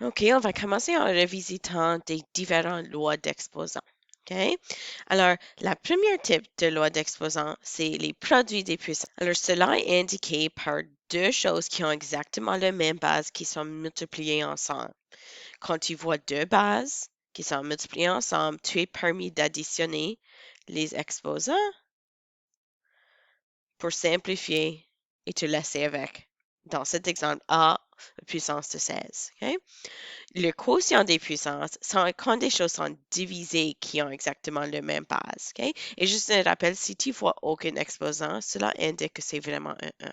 OK, on va commencer en revisitant des différentes lois d'exposants. OK? Alors, la première type de loi d'exposant, c'est les produits des puissances. Alors, cela est indiqué par deux choses qui ont exactement la même base qui sont multipliées ensemble. Quand tu vois deux bases qui sont multipliées ensemble, tu es permis d'additionner les exposants pour simplifier et te laisser avec. Dans cet exemple, A puissance de 16. OK? Le quotient des puissances, c'est quand des choses sont divisées qui ont exactement la même base. OK? Et juste un rappel, si tu vois aucun exposant, cela indique que c'est vraiment un 1.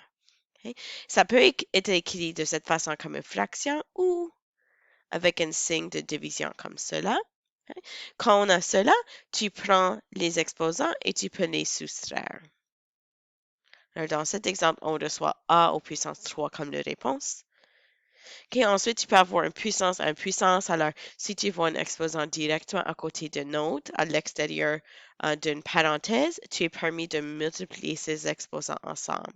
OK? Ça peut être écrit de cette façon comme une fraction ou avec un signe de division comme cela. OK? Quand on a cela, tu prends les exposants et tu peux les soustraire. Alors, dans cet exemple, on reçoit A au puissance 3 comme la réponse. OK, ensuite, tu peux avoir une puissance à une puissance. Alors, si tu vois un exposant directement à côté d'un autre, à l'extérieur d'une parenthèse, tu es permis de multiplier ces exposants ensemble.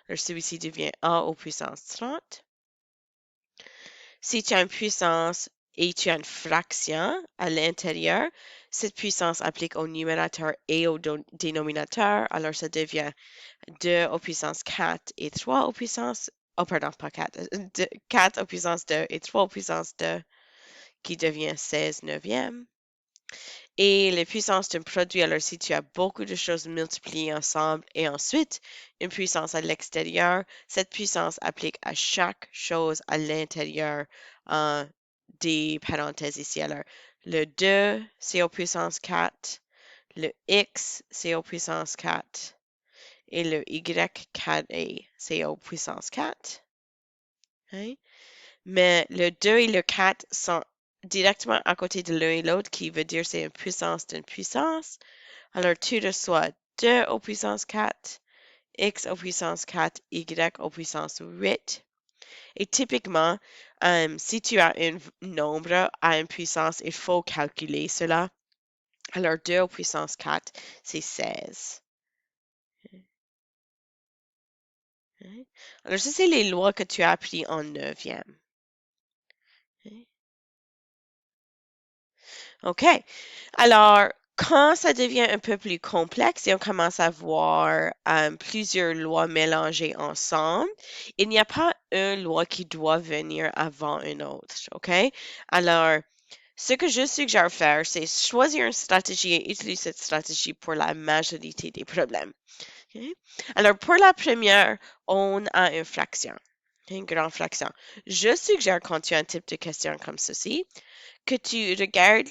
Alors, celui-ci devient A au puissance 30. Si tu as une puissance et tu as une fraction à l'intérieur, cette puissance applique au numérateur et au dénominateur. Alors, ça devient 2 au puissance 4 et 3 au puissance... Oh, pardon, pas 4. 4 au puissance 2 et 3 au puissance 2, qui devient 16 neuvième. Et les puissances d'un produit, alors si tu as beaucoup de choses multipliées ensemble et ensuite une puissance à l'extérieur, cette puissance applique à chaque chose à l'intérieur des parenthèses ici. Alors, le 2, c'est au puissance 4. Le x, c'est au puissance 4. Et le y carré, c'est au puissance 4. Hein? Mais le 2 et le 4 sont directement à côté de l'un et l'autre, qui veut dire c'est une puissance d'une puissance. Alors, tu reçois 2 au puissance 4, x au puissance 4, y au puissance 8. Et typiquement, si tu as un nombre à une puissance, il faut calculer cela. Alors, 2 au puissance 4, c'est 16. Hein? Alors, ça, c'est les lois que tu as appris en neuvième. Hein? OK. Alors, quand ça devient un peu plus complexe et on commence à voir plusieurs lois mélangées ensemble, il n'y a pas une loi qui doit venir avant une autre. OK? Alors, ce que je suggère de faire, c'est choisir une stratégie et utiliser cette stratégie pour la majorité des problèmes. OK? Alors, pour la première, on a une fraction. Une grande fraction. Je suggère quand tu as un type de question comme ceci, que tu regardes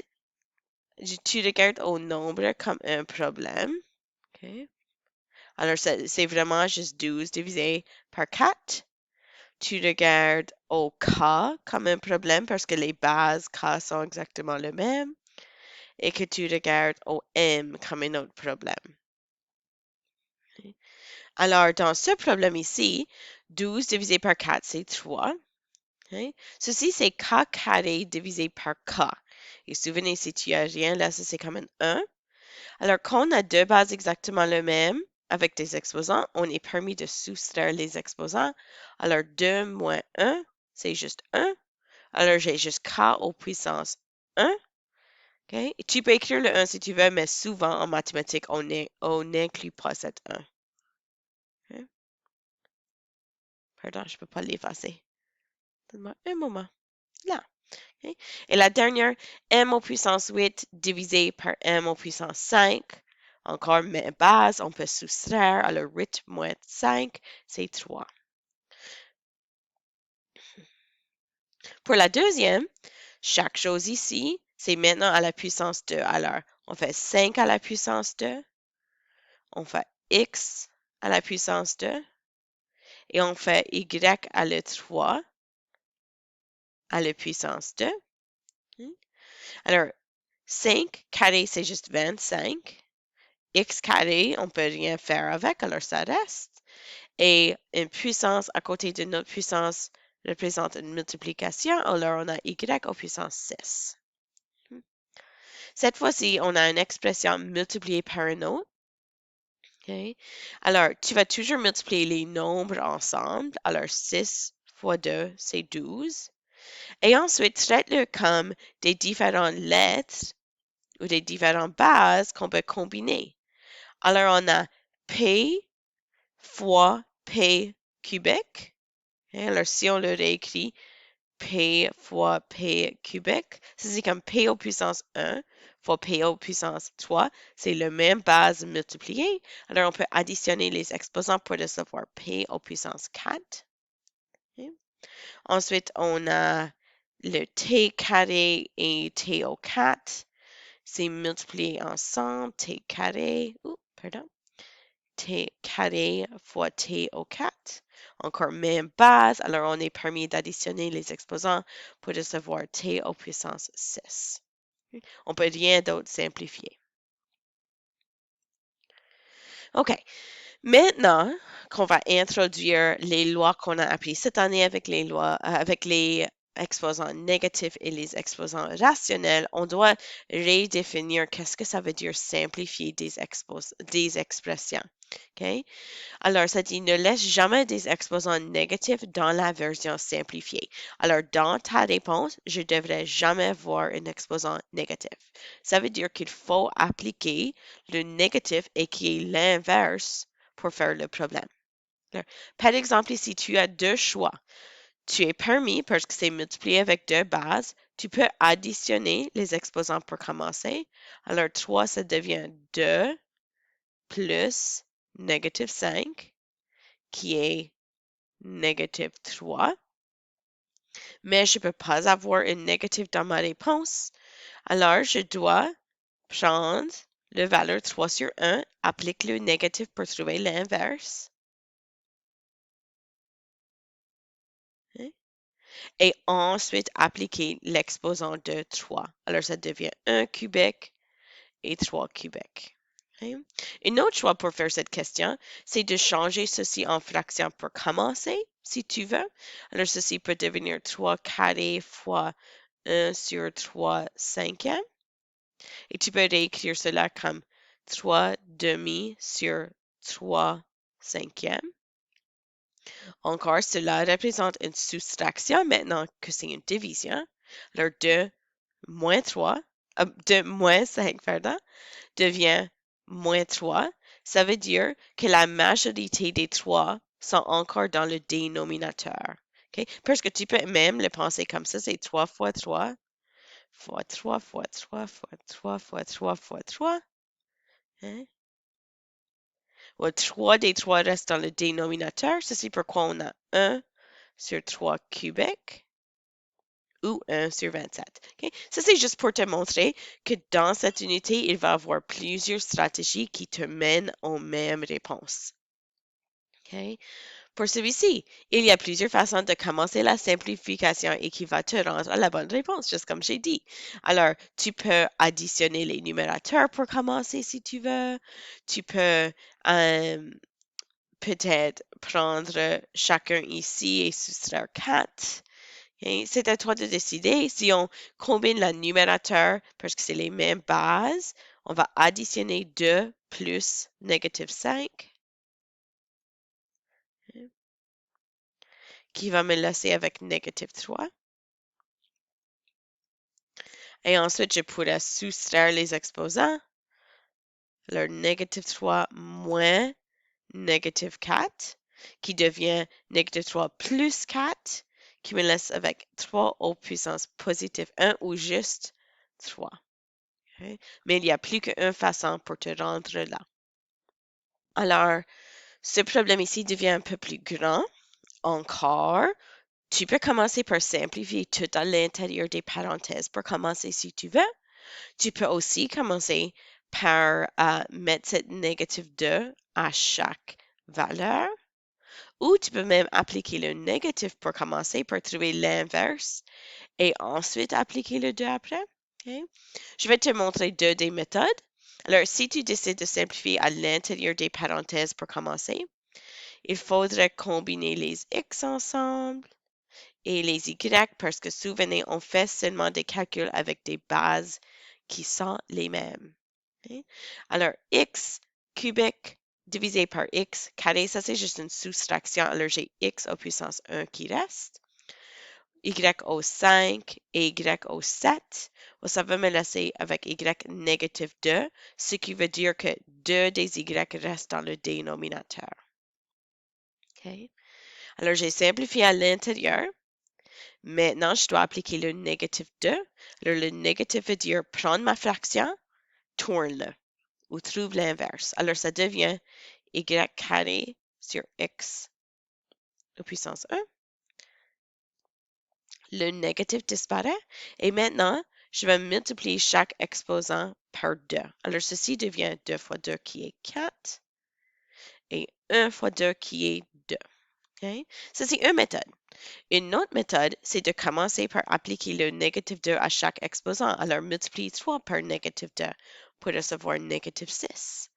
au nombre comme un problème. OK? Alors, c'est vraiment juste 12 divisé par 4. Tu regardes au cas comme un problème parce que les bases cas sont exactement les mêmes. Et que tu regardes au m comme un autre problème. OK? Alors, dans ce problème ici, 12 divisé par 4, c'est 3. OK? Ceci, c'est k carré divisé par k. Et souvenez, si tu as rien là, ça c'est comme un 1. Alors, quand on a deux bases exactement les mêmes avec des exposants, on est permis de soustraire les exposants. Alors, 2 moins 1, c'est juste 1. Alors, j'ai juste k au puissance 1. OK? Et tu peux écrire le 1 si tu veux, mais souvent en mathématiques, on n'inclut pas cet 1. OK? Pardon, je ne peux pas l'effacer. Donne-moi un moment. Là. OK? Et la dernière, m au puissance 8 divisé par m au puissance 5. Encore même base, on peut soustraire. Alors, 8 moins 5, c'est 3. Pour la deuxième, chaque chose ici, c'est maintenant à la puissance 2. Alors, on fait 5 à la puissance 2. On fait x à la puissance 2. Et on fait y à la 3 à la puissance 2. Alors, 5 carré, c'est juste 25. X carré, on ne peut rien faire avec, alors ça reste. Et une puissance à côté d'une autre puissance représente une multiplication, alors on a y au puissance 6. Cette fois-ci, on a une expression multipliée par une autre. Okay? Alors, tu vas toujours multiplier les nombres ensemble. Alors, 6 fois 2, c'est 12. Et ensuite, traite-le comme des différentes lettres ou des différentes bases qu'on peut combiner. Alors, on a P fois P cubique. Alors, si on le réécrit, P fois P cubique, ça c'est comme P au puissance 1 fois P au puissance 3. C'est la même base multipliée. Alors, on peut additionner les exposants pour recevoir P au puissance 4. Ok. Ensuite, on a le T carré et T au 4. C'est multiplié ensemble. T carré, pardon. T carré fois T au 4. Encore même base, alors on est permis d'additionner les exposants pour recevoir T au puissance 6. On peut rien d'autre simplifier. OK. Maintenant qu'on va introduire les lois qu'on a apprises cette année avec les lois, avec les exposants négatifs et les exposants rationnels, on doit redéfinir qu'est-ce que ça veut dire simplifier des expressions. OK? Alors, ça dit ne laisse jamais des exposants négatifs dans la version simplifiée. Alors, dans ta réponse, je devrais jamais voir un exposant négatif. Ça veut dire qu'il faut appliquer le négatif et qui est l'inverse pour faire le problème. Par exemple, ici, tu as deux choix. Tu es permis, parce que c'est multiplié avec deux bases, tu peux additionner les exposants pour commencer. Alors, 3, ça devient 2 plus négative 5, qui est négative 3. Mais je ne peux pas avoir une négative dans ma réponse. Alors, je dois prendre le valeur 3 sur 1, applique le négatif pour trouver l'inverse. Hein? Et ensuite appliquer l'exposant de 3. Alors, ça devient 1 cubique et 3 cubiques. Okay? Une autre choix pour faire cette question, c'est de changer ceci en fraction pour commencer, si tu veux. Alors, ceci peut devenir 3 carré fois 1 sur 3 cinquièmes. Et tu peux réécrire cela comme 3 demi sur 3 cinquièmes. Encore, cela représente une soustraction maintenant que c'est une division. Alors, 2 moins 3, 2 moins 5, pardon, devient moins 3. Ça veut dire que la majorité des 3 sont encore dans le dénominateur. Okay? Parce que tu peux même le penser comme ça, c'est 3 fois 3 fois 3 fois 3 fois 3 fois 3 fois 3. Hein? Ouais, 3 des 3 restent dans le dénominateur. Ceci pourquoi on a 1 sur 3 cubiques ou 1 sur 27. Okay? Ça, c'est juste pour te montrer que dans cette unité, il va y avoir plusieurs stratégies qui te mènent aux mêmes réponses. Okay? Pour celui-ci, il y a plusieurs façons de commencer la simplification et qui va te rendre à la bonne réponse, juste comme j'ai dit. Alors, tu peux additionner les numérateurs pour commencer si tu veux. Tu peux peut-être prendre chacun ici et soustraire 4. Okay? C'est à toi de décider. Si on combine le numérateur parce que c'est les mêmes bases, on va additionner 2 plus négative 5, qui va me laisser avec négative 3. Et ensuite, je pourrais soustraire les exposants. Alors, négative 3 moins négative 4, qui devient négative 3 plus 4, qui me laisse avec 3 au puissance positive 1 ou juste 3. Okay? Mais il n'y a plus qu'une façon pour te rendre là. Alors, ce problème ici devient un peu plus grand. Encore, tu peux commencer par simplifier tout à l'intérieur des parenthèses pour commencer si tu veux. Tu peux aussi commencer par mettre cette négative 2 à chaque valeur. Ou tu peux même appliquer le négatif pour commencer, pour trouver l'inverse, et ensuite appliquer le 2 après. Okay? Je vais te montrer deux des méthodes. Alors, si tu décides de simplifier à l'intérieur des parenthèses pour commencer, il faudrait combiner les x ensemble et les y parce que souvenez, on fait seulement des calculs avec des bases qui sont les mêmes. Okay? Alors, x cubique divisé par x carré, ça c'est juste une soustraction. Alors, j'ai x au puissance 1 qui reste. y au 5 et y au 7, ça va me laisser avec y négatif 2, ce qui veut dire que 2 des y restent dans le dénominateur. OK? Alors, j'ai simplifié à l'intérieur. Maintenant, je dois appliquer le négatif 2. Alors, le négatif veut dire prendre ma fraction, tourne-le ou trouve l'inverse. Alors, ça devient y carré sur x au puissance 1. Le négatif disparaît et maintenant, je vais multiplier chaque exposant par 2. Alors, ceci devient 2 fois 2 qui est 4 et 1 fois 2 qui est 2. Okay? Ça, c'est une méthode. Une autre méthode, c'est de commencer par appliquer le négatif 2 à chaque exposant. Alors, multiplie 3 par négatif 2 pour recevoir négatif 6.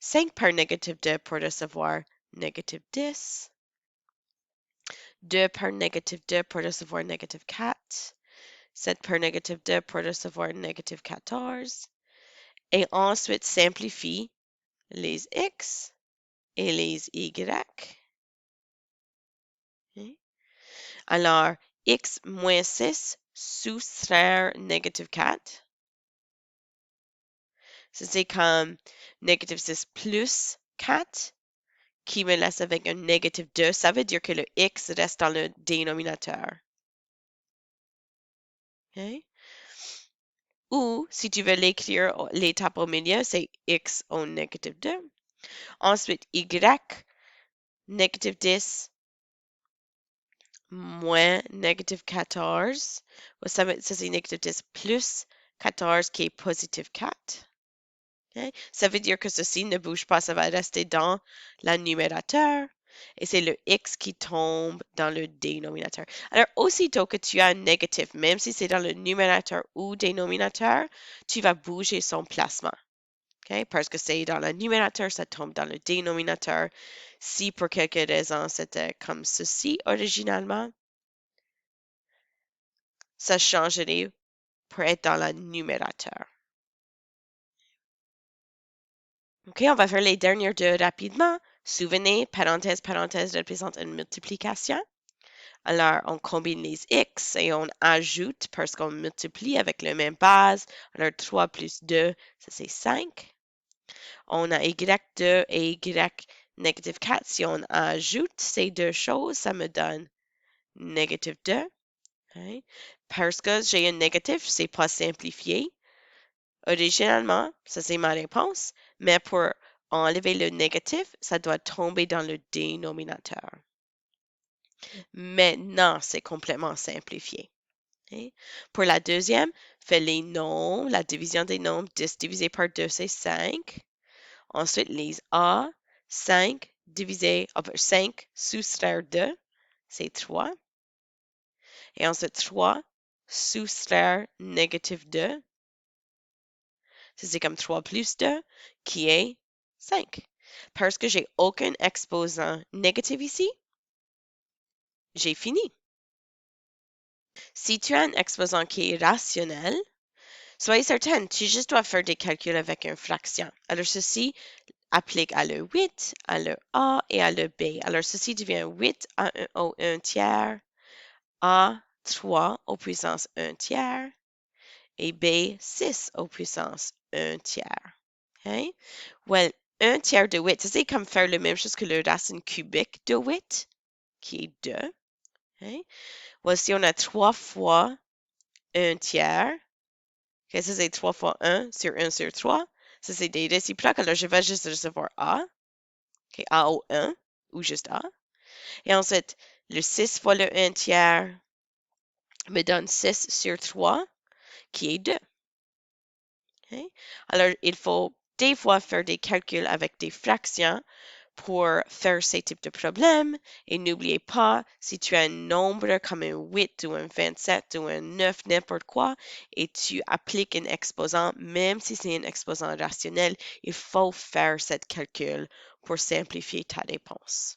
5 par négatif 2 pour recevoir négatif 10. 2 par négatif 2 pour recevoir négatif 4. 7 par négatif 2 pour recevoir négatif 14. Et ensuite, simplifie les x et les y. Okay? Alors, x moins 6 soustraire négatif 4. Ça, c'est comme négatif 6 plus 4 qui me laisse avec un négatif 2. Ça veut dire que le x reste dans le dénominateur. Okay? Ou, si tu veux l'écrire, l'étape au milieu, c'est x au négatif 2. Ensuite, y, négatif 10 moins négatif 14. Ça, c'est négatif 10 plus 14 qui est positif 4. Okay? Ça veut dire que ceci ne bouge pas, ça va rester dans le numérateur et c'est le x qui tombe dans le dénominateur. Alors, aussitôt que tu as un négatif, même si c'est dans le numérateur ou dénominateur, tu vas bouger son placement. Okay? Parce que c'est dans le numérateur, ça tombe dans le dénominateur. Si pour quelque raison c'était comme ceci originalement, ça changerait pour être dans le numérateur. OK, on va faire les dernières deux rapidement. Souvenez, parenthèse, parenthèse représente une multiplication. Alors, on combine les x et on ajoute parce qu'on multiplie avec la même base. Alors, 3 plus 2, ça c'est 5. On a y2 et y négatif 4. Si on ajoute ces deux choses, ça me donne négatif 2. Okay? Parce que j'ai un négatif, c'est pas simplifié. Originalement, ça c'est ma réponse, mais pour enlever le négatif, ça doit tomber dans le dénominateur. Maintenant, c'est complètement simplifié. Okay? Pour la deuxième, fais les nombres, la division des nombres, 10 divisé par 2, c'est 5. Ensuite, les A, 5 divisé par 5 soustraire 2, c'est 3. Et ensuite, 3 soustraire négatif 2, c'est comme 3 plus 2, qui est 5. Parce que j'ai aucun exposant négatif ici, j'ai fini. Si tu as un exposant qui est rationnel, soyez certaine, tu juste dois faire des calculs avec une fraction. Alors, ceci applique à le 8, à le A et à le B. Alors, ceci devient 8 à 1 au 1 tiers, A 3 au puissance 1 tiers et B 6 au puissance 1 tiers. Okay? Well, 1 tiers de 8, c'est comme faire la même chose que le racine cubique de 8, qui est 2. Okay? Well, si on a 3 fois 1 tiers, okay, ça c'est 3 fois 1 sur 3, ça c'est des réciproques, alors je vais juste recevoir A, okay, A au 1, ou juste A. Et ensuite, le 6 fois le 1 tiers me donne 6 sur 3, qui est 2. Okay? Alors, il faut des fois faire des calculs avec des fractions pour faire ces types de problèmes. Et n'oubliez pas, si tu as un nombre comme un 8 ou un 27 ou un 9, n'importe quoi, et tu appliques un exposant, même si c'est un exposant rationnel, il faut faire ce calcul pour simplifier ta réponse.